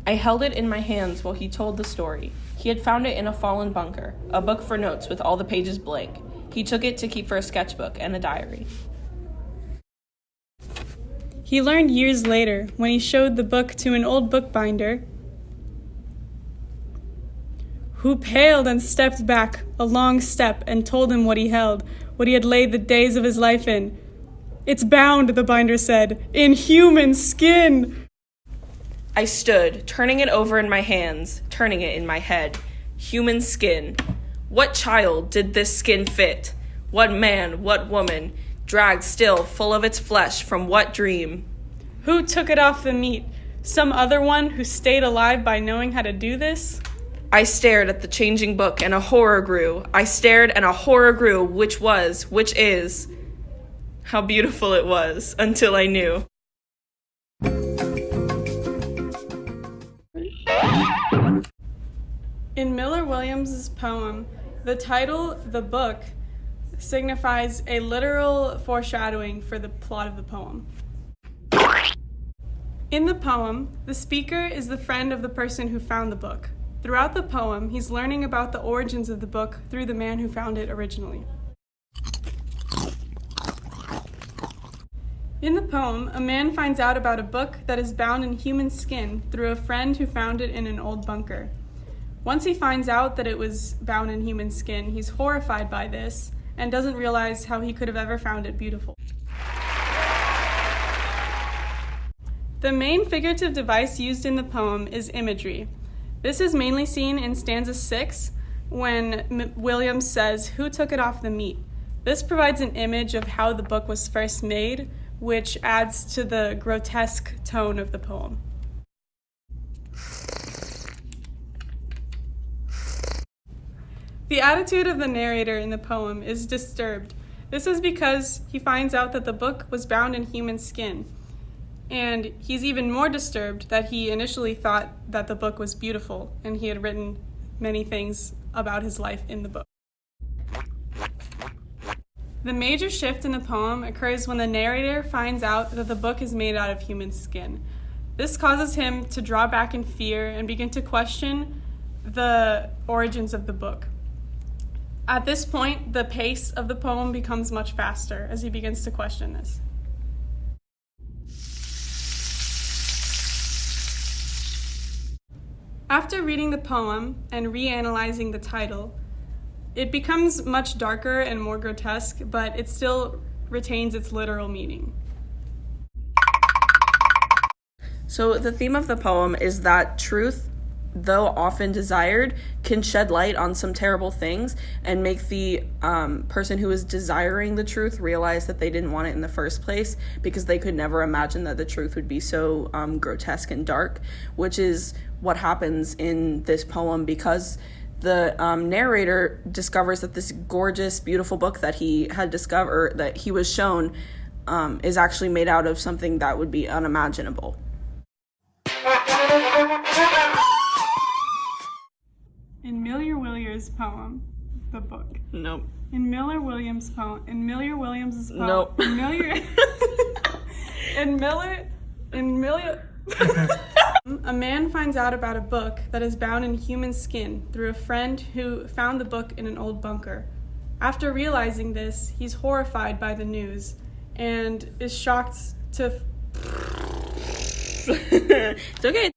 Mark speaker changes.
Speaker 1: I held it in my hands while he told the story. He had found it in a fallen bunker, a book for notes with all the pages blank. He took it to keep for a sketchbook and a diary.
Speaker 2: He learned years later, when he showed the book to an old bookbinder, who paled and stepped back a long step and told him what he held, what he had laid the days of his life in. "It's bound," the binder said, "in human skin."
Speaker 1: I stood, turning it over in my hands, turning it in my head. Human skin. What child did this skin fit? What man, what woman, dragged still full of its flesh from what dream?
Speaker 2: Who took it off the meat? Some other one who stayed alive by knowing how to do this?
Speaker 1: I stared at the changing book and a horror grew. I stared and a horror grew, which was, which is. How beautiful it was, until I knew.
Speaker 2: In Miller Williams' poem, the title, "The Book," signifies a literal foreshadowing for the plot of the poem. In the poem, the speaker is the friend of the person who found the book. Throughout the poem, he's learning about the origins of the book through the man who found it originally. In the poem, a man finds out about a book that is bound in human skin through a friend who found it in an old bunker. Once he finds out that it was bound in human skin, he's horrified by this and doesn't realize how he could have ever found it beautiful. The main figurative device used in the poem is imagery. This is mainly seen in stanza 6 when Williams says, "Who took it off the meat?" This provides an image of how the book was first made, which adds to the grotesque tone of the poem. The attitude of the narrator in the poem is disturbed. This is because he finds out that the book was bound in human skin, and he's even more disturbed that he initially thought that the book was beautiful, and he had written many things about his life in the book. The major shift in the poem occurs when the narrator finds out that the book is made out of human skin. This causes him to draw back in fear and begin to question the origins of the book. At this point, the pace of the poem becomes much faster as he begins to question this. After reading the poem and reanalyzing the title, it becomes much darker and more grotesque, but it still retains its literal meaning.
Speaker 1: So the theme of the poem is that truth, though often desired, can shed light on some terrible things and make the person who is desiring the truth realize that they didn't want it in the first place, because they could never imagine that the truth would be so grotesque and dark, which is what happens in this poem, because the narrator discovers that this gorgeous, beautiful book that he had discovered, that he was shown, is actually made out of something that would be unimaginable.
Speaker 2: In Miller Williams' poem, The Book.
Speaker 1: Nope.
Speaker 2: In Miller Williams' poem.
Speaker 1: Nope.
Speaker 2: A man finds out about a book that is bound in human skin through a friend who found the book in an old bunker. After realizing this, he's horrified by the news and is shocked to...
Speaker 1: It's okay.